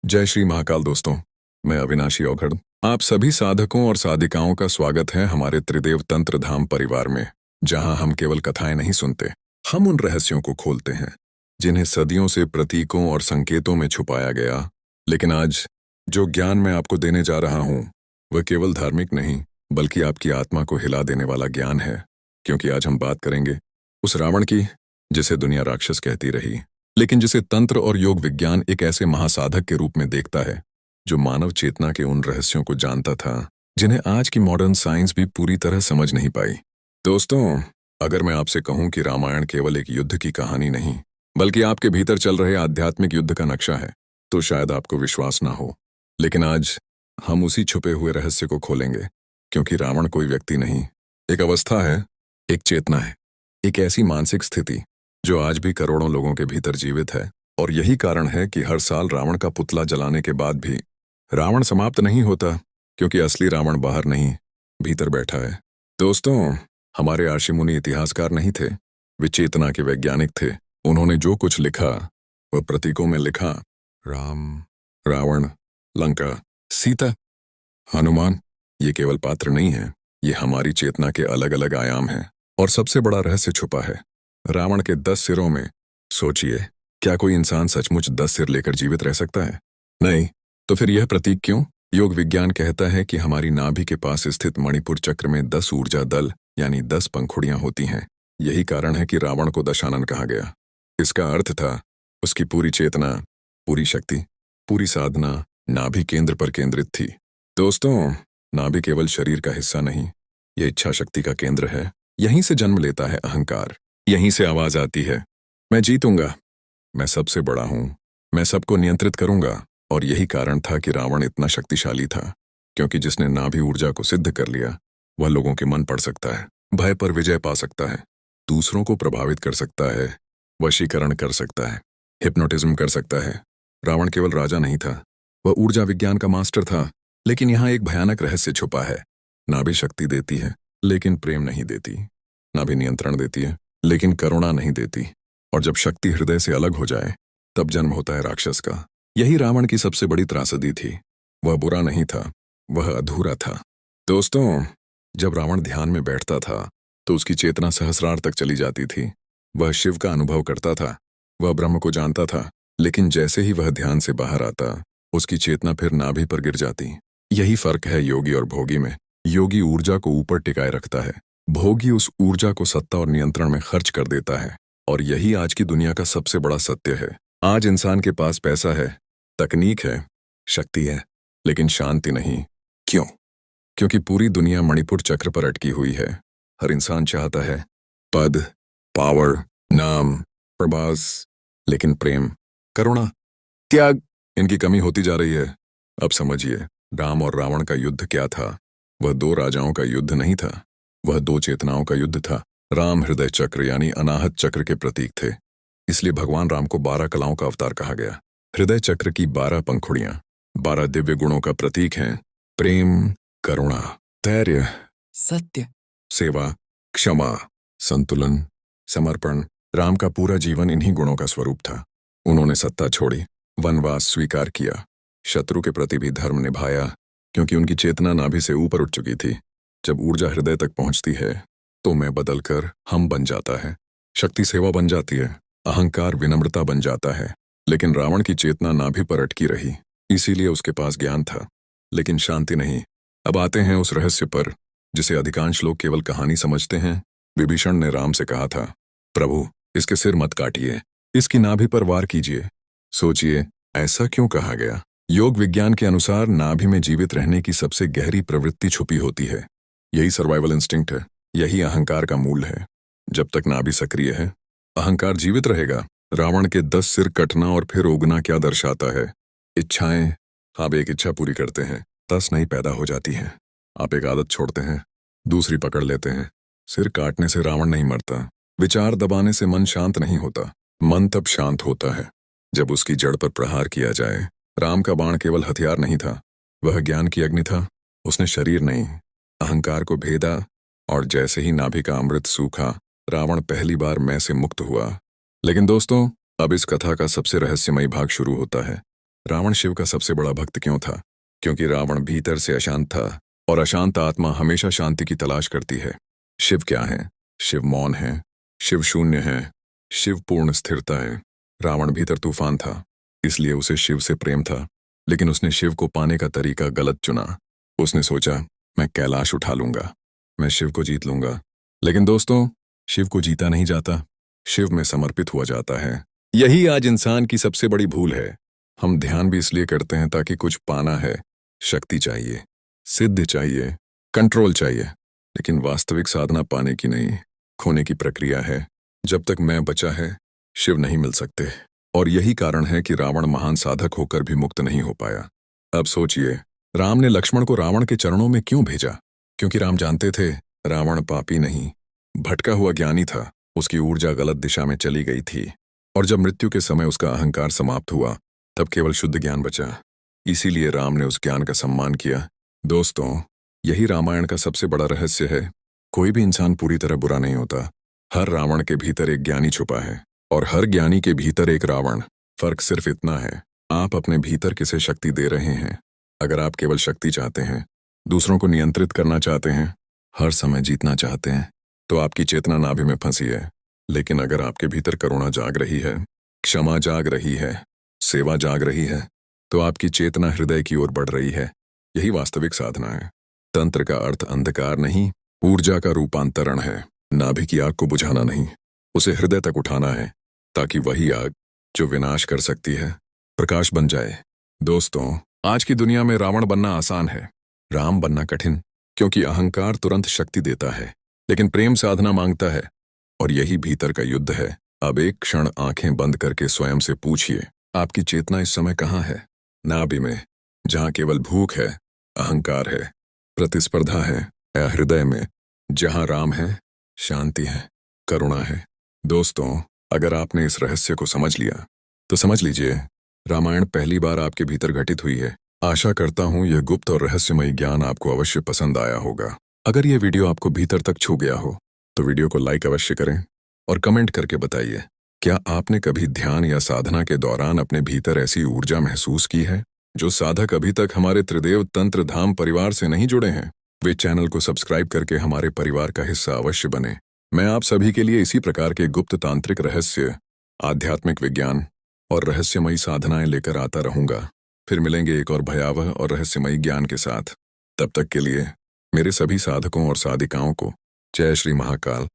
जय श्री महाकाल दोस्तों। मैं अविनाशी औघड़। आप सभी साधकों और साधिकाओं का स्वागत है हमारे त्रिदेव तंत्र धाम परिवार में, जहां हम केवल कथाएं नहीं सुनते, हम उन रहस्यों को खोलते हैं जिन्हें सदियों से प्रतीकों और संकेतों में छुपाया गया। लेकिन आज जो ज्ञान मैं आपको देने जा रहा हूं, वह केवल धार्मिक नहीं बल्कि आपकी आत्मा को हिला देने वाला ज्ञान है। क्योंकि आज हम बात करेंगे उस रावण की जिसे दुनिया राक्षस कहती रही, लेकिन जिसे तंत्र और योग विज्ञान एक ऐसे महासाधक के रूप में देखता है जो मानव चेतना के उन रहस्यों को जानता था जिन्हें आज की मॉडर्न साइंस भी पूरी तरह समझ नहीं पाई। दोस्तों, अगर मैं आपसे कहूं कि रामायण केवल एक युद्ध की कहानी नहीं बल्कि आपके भीतर चल रहे आध्यात्मिक युद्ध का नक्शा है, तो शायद आपको विश्वास ना हो। लेकिन आज हम उसी छुपे हुए रहस्य को खोलेंगे, क्योंकि रावण कोई व्यक्ति नहीं, एक अवस्था है, एक चेतना है, एक ऐसी मानसिक स्थिति जो आज भी करोड़ों लोगों के भीतर जीवित है। और यही कारण है कि हर साल रावण का पुतला जलाने के बाद भी रावण समाप्त नहीं होता, क्योंकि असली रावण बाहर नहीं, भीतर बैठा है। दोस्तों, हमारे ऋषि मुनि इतिहासकार नहीं थे, वे चेतना के वैज्ञानिक थे। उन्होंने जो कुछ लिखा वह प्रतीकों में लिखा। राम, रावण, लंका, सीता, हनुमान, ये केवल पात्र नहीं है, ये हमारी चेतना के अलग अलग आयाम हैं। और सबसे बड़ा रहस्य छुपा है रावण के 10 सिरों में। सोचिए, क्या कोई इंसान सचमुच 10 सिर लेकर जीवित रह सकता है? नहीं। तो फिर यह प्रतीक क्यों? योग विज्ञान कहता है कि हमारी नाभि के पास स्थित मणिपुर चक्र में 10 ऊर्जा दल यानी 10 पंखुड़ियां होती हैं। यही कारण है कि रावण को दशानन कहा गया। इसका अर्थ था उसकी पूरी चेतना, पूरी शक्ति, पूरी साधना नाभि केंद्र पर केंद्रित थी। दोस्तों, नाभि केवल शरीर का हिस्सा नहीं, यह इच्छा शक्ति का केंद्र है। यहीं से जन्म लेता है अहंकार। यहीं से आवाज आती है, मैं जीतूंगा, मैं सबसे बड़ा हूं, मैं सबको नियंत्रित करूंगा। और यही कारण था कि रावण इतना शक्तिशाली था, क्योंकि जिसने नाभि ऊर्जा को सिद्ध कर लिया, वह लोगों के मन पढ़ सकता है, भय पर विजय पा सकता है, दूसरों को प्रभावित कर सकता है, वशीकरण कर सकता है, हिप्नोटिज्म कर सकता है। रावण केवल राजा नहीं था, वह ऊर्जा विज्ञान का मास्टर था। लेकिन यहां एक भयानक रहस्य छुपा है। नाभि शक्ति देती है, लेकिन प्रेम नहीं देती। नाभि नियंत्रण देती है, लेकिन करुणा नहीं देती। और जब शक्ति हृदय से अलग हो जाए, तब जन्म होता है राक्षस का। यही रावण की सबसे बड़ी त्रासदी थी। वह बुरा नहीं था, वह अधूरा था। दोस्तों, जब रावण ध्यान में बैठता था तो उसकी चेतना सहस्रार तक चली जाती थी। वह शिव का अनुभव करता था, वह ब्रह्म को जानता था। लेकिन जैसे ही वह ध्यान से बाहर आता, उसकी चेतना फिर नाभि पर गिर जाती। यही फर्क है योगी और भोगी में। योगी ऊर्जा को ऊपर टिकाए रखता है, भोगी उस ऊर्जा को सत्ता और नियंत्रण में खर्च कर देता है। और यही आज की दुनिया का सबसे बड़ा सत्य है। आज इंसान के पास पैसा है, तकनीक है, शक्ति है, लेकिन शांति नहीं। क्यों? क्योंकि पूरी दुनिया मणिपुर चक्र पर अटकी हुई है। हर इंसान चाहता है पद, पावर, नाम, प्रभास, लेकिन प्रेम, करुणा, त्याग, इनकी कमी होती जा रही है। अब समझिए, राम और रावण का युद्ध क्या था? वह 2 राजाओं का युद्ध नहीं था, वह 2 चेतनाओं का युद्ध था। राम हृदय चक्र यानी अनाहत चक्र के प्रतीक थे, इसलिए भगवान राम को 12 कलाओं का अवतार कहा गया। हृदय चक्र की 12 पंखुड़ियां 12 दिव्य गुणों का प्रतीक हैं। प्रेम, करुणा, धैर्य, सत्य, सेवा, क्षमा, संतुलन, समर्पण। राम का पूरा जीवन इन्हीं गुणों का स्वरूप था। उन्होंने सत्ता छोड़ी, वनवास स्वीकार किया, शत्रु के प्रति भी धर्म निभाया, क्योंकि उनकी चेतना नाभि से ऊपर उठ चुकी थी। जब ऊर्जा हृदय तक पहुंचती है तो मैं बदलकर हम बन जाता है, शक्ति सेवा बन जाती है, अहंकार विनम्रता बन जाता है। लेकिन रावण की चेतना नाभि पर अटकी रही, इसीलिए उसके पास ज्ञान था, लेकिन शांति नहीं। अब आते हैं उस रहस्य पर जिसे अधिकांश लोग केवल कहानी समझते हैं। विभीषण ने राम से कहा था, प्रभु, इसके सिर मत काटिए, इसकी नाभि पर वार कीजिए। सोचिए, ऐसा क्यों कहा गया? योग विज्ञान के अनुसार नाभि में जीवित रहने की सबसे गहरी प्रवृत्ति छुपी होती है। यही सर्वाइवल इंस्टिंक्ट है, यही अहंकार का मूल है। जब तक नाभि सक्रिय है, अहंकार जीवित रहेगा। रावण के 10 सिर कटना और फिर उगना क्या दर्शाता है? इच्छाएं। आप एक इच्छा पूरी करते हैं, 10 नई पैदा हो जाती हैं। आप एक आदत छोड़ते हैं, दूसरी पकड़ लेते हैं। सिर काटने से रावण नहीं मरता, विचार दबाने से मन शांत नहीं होता। मन तब शांत होता है जब उसकी जड़ पर प्रहार किया जाए। राम का बाण केवल हथियार नहीं था, वह ज्ञान की अग्नि था। उसने शरीर नहीं, अहंकार को भेदा, और जैसे ही नाभि का अमृत सूखा, रावण पहली बार मैं से मुक्त हुआ। लेकिन दोस्तों, अब इस कथा का सबसे रहस्यमयी भाग शुरू होता है। रावण शिव का सबसे बड़ा भक्त क्यों था? क्योंकि रावण भीतर से अशांत था और अशांत आत्मा हमेशा शांति की तलाश करती है। शिव क्या है? शिव मौन है, शिव शून्य है, शिव पूर्ण स्थिरता है। रावण भीतर तूफान था, इसलिए उसे शिव से प्रेम था, लेकिन उसने शिव को पाने का तरीका गलत चुना। उसने सोचा, मैं कैलाश उठा लूंगा, मैं शिव को जीत लूंगा। लेकिन दोस्तों, शिव को जीता नहीं जाता, शिव में समर्पित हुआ जाता है। यही आज इंसान की सबसे बड़ी भूल है। हम ध्यान भी इसलिए करते हैं ताकि कुछ पाना है, शक्ति चाहिए, सिद्ध चाहिए, कंट्रोल चाहिए, लेकिन वास्तविक साधना पाने की नहीं, खोने की प्रक्रिया है। जब तक मैं बचा है, शिव नहीं मिल सकते। और यही कारण है कि रावण महान साधक होकर भी मुक्त नहीं हो पाया। अब सोचिए, राम ने लक्ष्मण को रावण के चरणों में क्यों भेजा? क्योंकि राम जानते थे रावण पापी नहीं, भटका हुआ ज्ञानी था। उसकी ऊर्जा गलत दिशा में चली गई थी, और जब मृत्यु के समय उसका अहंकार समाप्त हुआ, तब केवल शुद्ध ज्ञान बचा। इसीलिए राम ने उस ज्ञान का सम्मान किया। दोस्तों, यही रामायण का सबसे बड़ा रहस्य है। कोई भी इंसान पूरी तरह बुरा नहीं होता। हर रावण के भीतर एक ज्ञानी छुपा है, और हर ज्ञानी के भीतर एक रावण। फर्क सिर्फ इतना है, आप अपने भीतर किसे शक्ति दे रहे हैं। अगर आप केवल शक्ति चाहते हैं, दूसरों को नियंत्रित करना चाहते हैं, हर समय जीतना चाहते हैं, तो आपकी चेतना नाभि में फंसी है। लेकिन अगर आपके भीतर करुणा जाग रही है, क्षमा जाग रही है, सेवा जाग रही है, तो आपकी चेतना हृदय की ओर बढ़ रही है। यही वास्तविक साधना है। तंत्र का अर्थ अंधकार नहीं, ऊर्जा का रूपांतरण है। नाभि की आग को बुझाना नहीं, उसे हृदय तक उठाना है, ताकि वही आग जो विनाश कर सकती है, प्रकाश बन जाए। दोस्तों, आज की दुनिया में रावण बनना आसान है, राम बनना कठिन। क्योंकि अहंकार तुरंत शक्ति देता है, लेकिन प्रेम साधना मांगता है। और यही भीतर का युद्ध है। अब एक क्षण आंखें बंद करके स्वयं से पूछिए, आपकी चेतना इस समय कहाँ है? नाभि में, जहाँ केवल भूख है, अहंकार है, प्रतिस्पर्धा है, या हृदय में, जहाँ राम है, शांति है, करुणा है? दोस्तों, अगर आपने इस रहस्य को समझ लिया, तो समझ लीजिए रामायण पहली बार आपके भीतर घटित हुई है। आशा करता हूँ यह गुप्त और रहस्यमयी ज्ञान आपको अवश्य पसंद आया होगा। अगर यह वीडियो आपको भीतर तक छू गया हो, तो वीडियो को लाइक अवश्य करें और कमेंट करके बताइए, क्या आपने कभी ध्यान या साधना के दौरान अपने भीतर ऐसी ऊर्जा महसूस की है जो साधक अभी तक हमारे त्रिदेव तंत्र धाम परिवार से नहीं जुड़े हैं? वे चैनल को सब्सक्राइब करके हमारे परिवार का हिस्सा अवश्य बने। मैं आप सभी के लिए इसी प्रकार के गुप्त तांत्रिक रहस्य, आध्यात्मिक विज्ञान और रहस्यमयी साधनाएं लेकर आता रहूंगा। फिर मिलेंगे एक और भयावह और रहस्यमयी ज्ञान के साथ। तब तक के लिए मेरे सभी साधकों और साधिकाओं को जय श्री महाकाल।